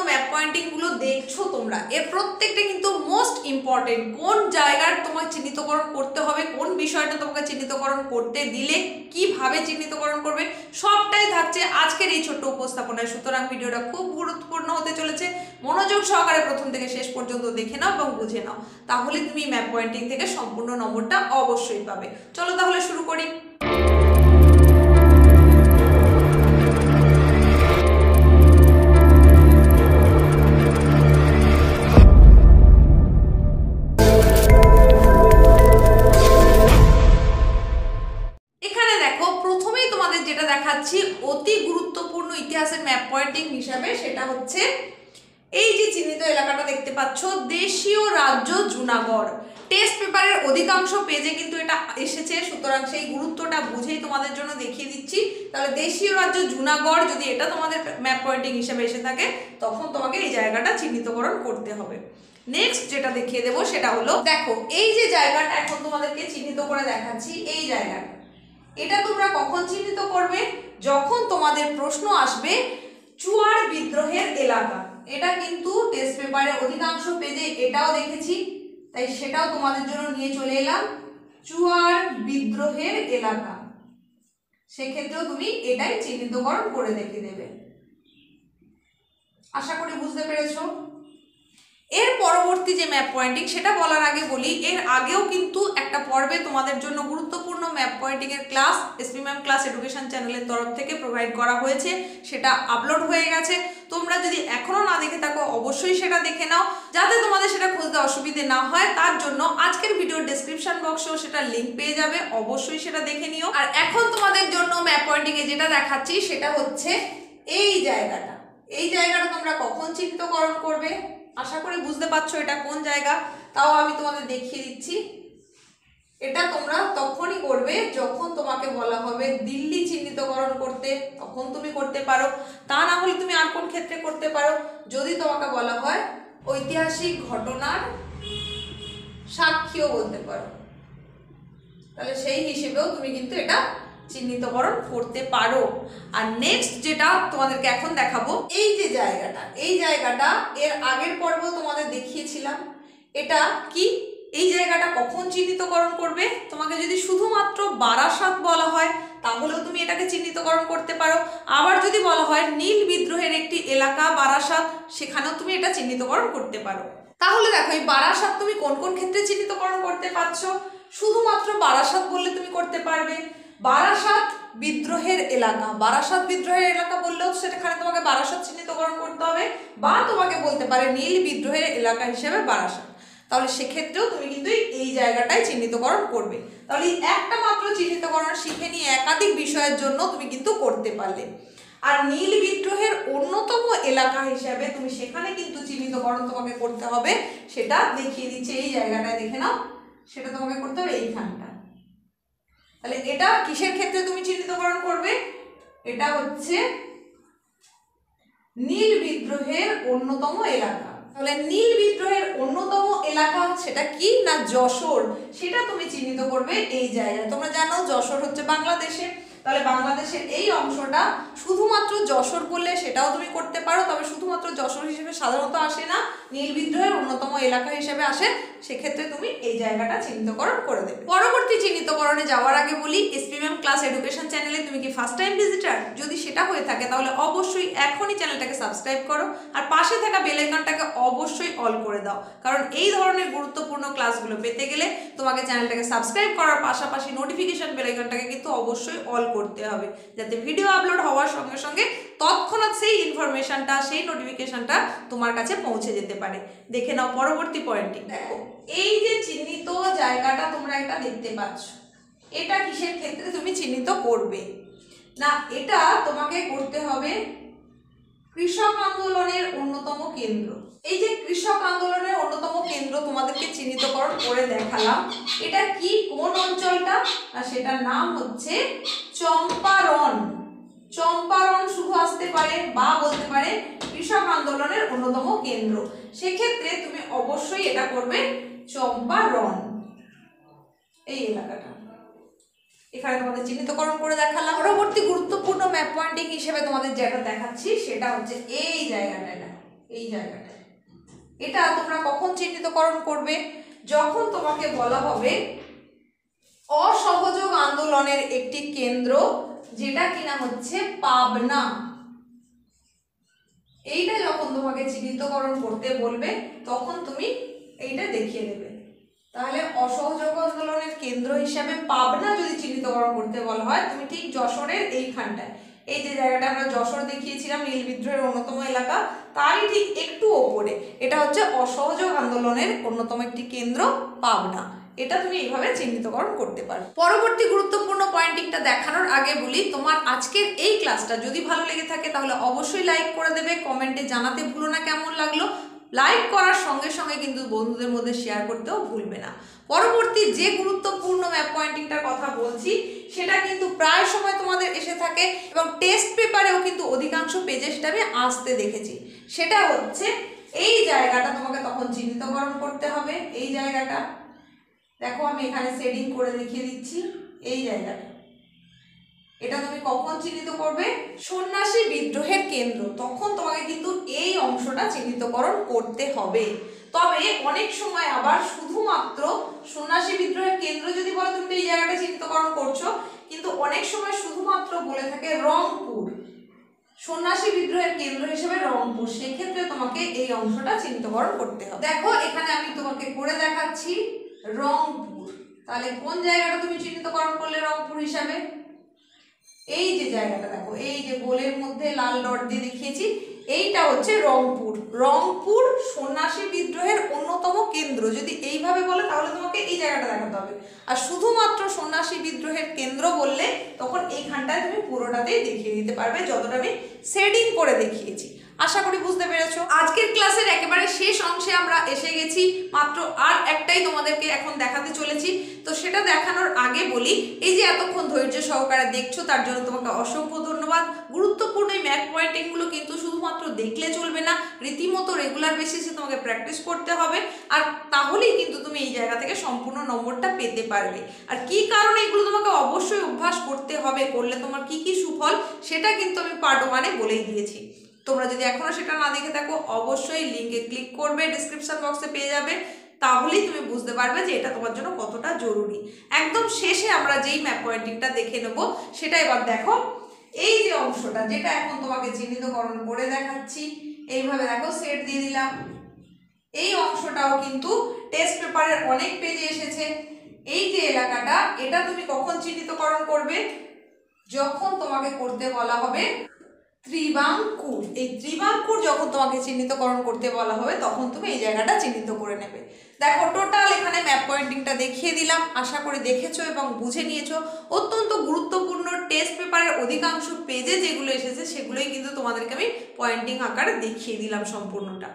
Map pointing গুলো দেখছো তোমরা, এর প্রত্যেকটা কিন্তু মোস্ট ইম্পর্টেন্ট। কোন জায়গার তোমাকে চিহ্নিতকরণ করতে হবে, কোন বিষয়টা তোমাকে চিহ্নিতকরণ করতে দিলে কিভাবে চিহ্নিতকরণ করবে, সবটাই থাকছে আজকের এই ছোট্ট উপস্থাপনায়। সুতরাং ভিডিওটা খুব গুরুত্বপূর্ণ হতে চলেছে, মনোযোগ সহকারে প্রথম থেকে শেষ পর্যন্ত দেখে নাও এবং বুঝে নাও, তাহলে তুমি ম্যাপ পয়েন্টিং থেকে সম্পূর্ণ নম্বরটা অবশ্যই পাবে। চলো তাহলে শুরু করি। অতি গুরুত্বপূর্ণ ইতিহাসের ম্যাপ পয়েন্টিং হিসাবে সেটা হচ্ছে এই যে চিহ্নিত এলাকাটা দেখতে পাচ্ছ, দেশীয় রাজ্য জুনাগড়। টেস্ট পেপারের অধিকাংশ পেজে কিন্তু এটা এসেছে, সুতরাং সেই গুরুত্বটা বুঝেই তোমাদের জন্য দেখিয়ে দিচ্ছি। তাহলে দেশীয় রাজ্য জুনাগড় যদি এটা তোমাদের ম্যাপ পয়েন্টিং হিসাবে এসে থাকে, তখন তোমাকে এই জায়গাটা চিহ্নিতকরণ করতে হবে। নেক্সট যেটা দেখিয়ে দেবো সেটা হলো, দেখো এই যে জায়গাটা এখন তোমাদেরকে চিহ্নিত করে দেখাচ্ছি, এই জায়গাটা, এটা তোমরা কখন চিহ্নিত করবে? যখন তোমাদের প্রশ্ন আসবে চুয়াড় বিদ্রোহের এলাকা। এটা কিন্তু টেস্ট পেপারের অধিকাংশ পেজে এটাও দেখেছি, তাই সেটাও তোমাদের জন্য নিয়ে চলে এলাম। চুয়াড় বিদ্রোহের এলাকা, সেক্ষেত্রেও তুমি এটাই চিহ্নিতকরণ করে দেখে দেবে। আশা করি বুঝতে পেরেছো। এর পরবর্তী যে ম্যাপ পয়েন্টিং সেটা বলার আগে বলি, এর আগেও কিন্তু একটা পর্বে তোমাদের জন্য গুরুত্বপূর্ণ ম্যাপ পয়েন্টিং এর class SP ma'am class education চ্যানেলের তরফ থেকে প্রোভাইড করা হয়েছে, সেটা আপলোড হয়ে গেছে। তোমরা যদি এখনো না দেখে থাকো অবশ্যই সেটা দেখে নাও, যাতে তোমাদের সেটা খুঁজতে অসুবিধে না হয়। তার জন্য আজকের ভিডিওর ডেসক্রিপশন বক্সেও সেটা লিঙ্ক পেয়ে যাবে, অবশ্যই সেটা দেখে নিও। আর এখন তোমাদের জন্য ম্যাপ পয়েন্টিং এ যেটা দেখাচ্ছি সেটা হচ্ছে এই জায়গাটা। এই জায়গাটা তোমরা কখন চিহ্নিতকরণ করবে? আশা করি বুঝতে পারছো এটা কোন জায়গা, তাও আমি তোমাদের দেখিয়ে দিচ্ছি। এটা তোমরা তখনই করবে যখন তোমাকে বলা হবে দিল্লি চিহ্নিতকরণ করতে, তখন তুমি করতে পারো। তা না হলে তুমি আর কোন ক্ষেত্রে করতে পারো, যদি তোমাকে বলা হয় ঐতিহাসিক ঘটনার সাক্ষীও বলতে পারো, তাহলে সেই হিসেবেও তুমি কিন্তু এটা চিহ্নিতকরণ করতে পারো। আর নেক্সট যেটা তোমাদেরকে এখন দেখাবো, এই যে জায়গাটা, এই জায়গাটা এর আগের পর্বেও তোমাদের দেখিয়েছিলাম। এটা কি? এই জায়গাটা কখন চিহ্নিতকরণ করবে? তোমাকে যদি শুধুমাত্র বারাসাত বলা হয় তাহলেও তুমি এটাকে চিহ্নিতকরণ করতে পারো। আবার যদি বলা হয় নীল বিদ্রোহের একটি এলাকা বারাসাত, সেখানেও তুমি এটা চিহ্নিতকরণ করতে পারো। তাহলে দেখো এই বারাসাত তুমি কোন কোন ক্ষেত্রে চিহ্নিতকরণ করতে পারছো? শুধুমাত্র বারাসাত বললে তুমি করতে পারবে। বারাসাত বিদ্রোহের এলাকা, বারাসাত বিদ্রোহের এলাকা বললেও সেখানে তোমাকে বারাসাত চিহ্নিতকরণ করতে হবে, বা তোমাকে বলতে পারে নীল বিদ্রোহের এলাকা হিসেবে বারাসাত, তাহলে সেক্ষেত্রেও তুমি কিন্তু এই জায়গাটাই চিহ্নিতকরণ করবে। তাহলে একটা মাত্র চিহ্নিতকরণ শিখে নিয়ে একাধিক বিষয়ের জন্য তুমি কিন্তু করতে পারলে। আর নীল বিদ্রোহের অন্যতম এলাকা হিসেবে তুমি সেখানে কিন্তু চিহ্নিতকরণ তোমাকে করতে হবে, সেটা দেখিয়ে দিচ্ছে এই জায়গাটায়, দেখে নাও। সেটা তোমাকে করতে হবে এইখানটা। তাহলে এটা কিসের ক্ষেত্রে তুমি চিহ্নিতকরণ করবে? এটা হচ্ছে নীল বিদ্রোহের অন্যতম এলাকা। তাহলে নীল বিদ্রোহের অন্যতম এলাকা সেটা কি না যশোর, সেটা তুমি চিহ্নিত করবে এই জায়গায়। তোমরা জানো যশোর হচ্ছে বাংলাদেশে, তাহলে বাংলাদেশের এই অংশটা শুধুমাত্র যশোর বললে সেটাও তুমি করতে পারো, তবে শুধুমাত্র যশোর হিসেবে সাধারণত আসে না, নীল বিদ্রোহের অন্যতম এলাকা হিসেবে আসে, সেক্ষেত্রে তুমি এই জায়গাটা চিহ্নিতকরণ করে দেবে। পরবর্তী চিহ্নিতকরণে যাওয়ার আগে বলি, এসপি ম্যাম ক্লাস এডুকেশন চ্যানেলে তুমি কি ফার্স্ট টাইম ভিজিটার? যদি সেটা হয়ে থাকে তাহলে অবশ্যই এখনই চ্যানেলটাকে সাবস্ক্রাইব করো, আর পাশে থাকা বেল আইকনটাকে অবশ্যই অল করে দাও, কারণ এই ধরনের গুরুত্বপূর্ণ ক্লাসগুলো পেতে গেলে তোমাকে চ্যানেলটাকে সাবস্ক্রাইব করার পাশাপাশি নোটিফিকেশন বেল আইকনটাকে কিন্তু অবশ্যই অল করতে হবে, যাতে ভিডিও আপলোড হওয়ার সঙ্গে সঙ্গে তৎক্ষণাৎ সেই ইনফরমেশনটা, সেই নোটিফিকেশনটা তোমার কাছে পৌঁছে যেতে পারে। দেখে নাও পরবর্তী পয়েন্টটি। দেখো এই যে চিহ্নিত জায়গাটা তোমরা এটা দেখতে পাচ্ছ, এটা কিসের ক্ষেত্রে তুমি চিহ্নিত করবে? না, এটা তোমাকে করতে হবে কৃষক আন্দোলনের অন্যতম কেন্দ্র। এই যে কৃষক আন্দোলনের অন্যতম কেন্দ্র তোমাদেরকে চিহ্নিতকরণ করে দেখালাম, এটা কি, কোন অঞ্চলটা? আর সেটার নাম হচ্ছে চম্পারণ। চম্পারণ শুধু আসতে পারে বা বলতে পারে কৃষক আন্দোলনের অন্যতম কেন্দ্র, সেক্ষেত্রে তুমি অবশ্যই এটা করবে চম্পারণ, এই এলাকাটা। এখানে তোমাদের চিহ্নিতকরণ করে দেখালাম। পরবর্তী গুরুত্বপূর্ণ ম্যাপ পয়েন্টিং হিসেবে তোমাদের যেটা দেখাচ্ছি সেটা হচ্ছে এই জায়গাটা। এই জায়গাটা। এটা তোমরা কখন চিহ্নিতকরণ করবে? যখন তোমাকে বলা হবে অসহযোগ আন্দোলনের একটি কেন্দ্র যেটা কিনা হচ্ছে পাবনা, এইটা যখন তোমাকে চিহ্নিতকরণ করতে বলবে তখন তুমি এইটা দেখিয়ে দেবে। তাহলে অসহযোগ আন্দোলনের কেন্দ্র হিসাবে পাবনা যদি চিহ্নিতকরণ করতে বলা হয়, তুমি ঠিক যশোরের এইখানটায়, এই যে জায়গাটা আমরা যশোর দেখিয়েছিলাম নীল বিদ্রোহের অন্যতম এলাকা, তারই ঠিক একটু ওপরে এটা হচ্ছে অসহযোগ আন্দোলনের অন্যতম একটি কেন্দ্র পাবনা। এটা তুমি এইভাবে চিহ্নিতকরণ করতে পারো। পরবর্তী গুরুত্বপূর্ণ পয়েন্টিংটা দেখানোর আগে বলি, তোমার আজকের এই ক্লাসটা যদি ভালো লেগে থাকে তাহলে অবশ্যই লাইক করে দেবে, কমেন্টে জানাতে ভুলো না কেমন লাগলো। লাইক করার সঙ্গে সঙ্গে কিন্তু বন্ধুদের মধ্যে শেয়ার করতেও ভুলবে না। পরবর্তী যে গুরুত্বপূর্ণ ম্যাপ পয়েন্টিংটার কথা বলছি সেটা কিন্তু প্রায় সময় তোমাদের এসে থাকে এবং টেস্ট পেপারেও কিন্তু অধিকাংশ পেজে সেটা আমি আসতে দেখেছি। সেটা হচ্ছে এই জায়গাটা তোমাকে তখন চিহ্নিতকরণ করতে হবে। এই জায়গাটা দেখো আমি এখানে শেডিং করে দেখিয়ে দিচ্ছি। এই জায়গাটা, এটা তুমি কখন চিহ্নিত করবে? সন্ন্যাসী বিদ্রোহের কেন্দ্র, তখন তোমাকে কিন্তু এই অংশটা চিহ্নিতকরণ করতে হবে। তবে অনেক সময় আবার শুধুমাত্র সন্ন্যাসী বিদ্রোহের কেন্দ্র যদি বলো তুমি তো এই জায়গাটা চিহ্নিতকরণ করছো, কিন্তু অনেক সময় শুধুমাত্র বলে থাকে রংপুর, সন্ন্যাসী বিদ্রোহের কেন্দ্র হিসেবে রংপুর, সেক্ষেত্রে তোমাকে এই অংশটা চিহ্নিতকরণ করতে হবে। দেখো এখানে আমি তোমাকে করে দেখাচ্ছি রংপুর। তাহলে কোন জায়গাটা তুমি চিহ্নিতকরণ করলে রংপুর হিসাবে? এই যে জায়গাটা দেখো, এই যে গোলের মধ্যে লাল ডট দিয়ে দেখিয়েছি, এইটা হচ্ছে রংপুর। রংপুর সন্ন্যাসী বিদ্রোহের অন্যতম কেন্দ্র যদি এইভাবে বলে তাহলে তোমাকে এই জায়গাটা দেখাতে হবে। আর শুধুমাত্র সন্ন্যাসী বিদ্রোহের কেন্দ্র বললে তখন এইখানটায় তুমি পুরোটাতেই দেখিয়ে দিতে পারবে, যতটা আমি শেডিং করে দেখিয়েছি। আশা করি বুঝতে পেরেছো। আজকের ক্লাসের একেবারে শেষ অংশে আমরা এসে গেছি, মাত্র আর একটাই তোমাদেরকে এখন দেখাতে চলেছি। তো সেটা দেখানোর আগে বলি, এই যে এতক্ষণ ধৈর্য সহকারে দেখছো তার জন্য তোমাকে অসংখ্য ধন্যবাদ। গুরুত্বপূর্ণ এই ম্যাথ পয়েন্টিংগুলো কিন্তু শুধুমাত্র দেখলে চলবে না, রীতিমতো রেগুলার বেসিসে তোমাকে প্র্যাকটিস করতে হবে, আর তাহলেই কিন্তু তুমি এই জায়গা থেকে সম্পূর্ণ নম্বরটা পেতে পারবে। আর কি কারণে এগুলো তোমাকে অবশ্যই অভ্যাস করতে হবে, করলে তোমার কি কি সুফল সেটা কিন্তু আমি পার্ট 1-এ বলেই দিয়েছি। তোমরা যদি এখনো সেটা না দেখে থাকো অবশ্যই লিঙ্কে ক্লিক করবে, ডেসক্রিপশন বক্সে পেয়ে যাবে, তাহলেই তুমি বুঝতে পারবে যে এটা তোমার জন্য কতটা জরুরি। একদম শেষে আমরা যেই ম্যাপ পয়েন্টিংটা দেখে নেব সেটা এবার দেখো। এই যে অংশটা যেটা এখন তোমাকে চিহ্নিতকরণ করে দেখাচ্ছি, এইভাবে দেখো সেট দিয়ে দিলাম। এই অংশটাও কিন্তু টেস্ট পেপারের অনেক পেজে এসেছে। এই যে এলাকাটা, এটা তুমি কখন চিহ্নিতকরণ করবে? যখন তোমাকে করতে বলা হবে ত্রিবাঙ্কুর। এই ত্রিবাঙ্কুর যখন তোমাকে চিহ্নিতকরণ করতে বলা হবে তখন তুমি এই জায়গাটা চিহ্নিত করে নেবে। দেখো টোটাল এখানে ম্যাপ পয়েন্টিংটা দেখিয়ে দিলাম, আশা করি দেখেছো এবং বুঝে নিয়েছো। অত্যন্ত গুরুত্বপূর্ণ টেস্ট পেপারের অধিকাংশ পেজে যেগুলো এসেছে সেগুলোই কিন্তু তোমাদেরকে আমি পয়েন্টিং আকারে দেখিয়ে দিলাম সম্পূর্ণটা।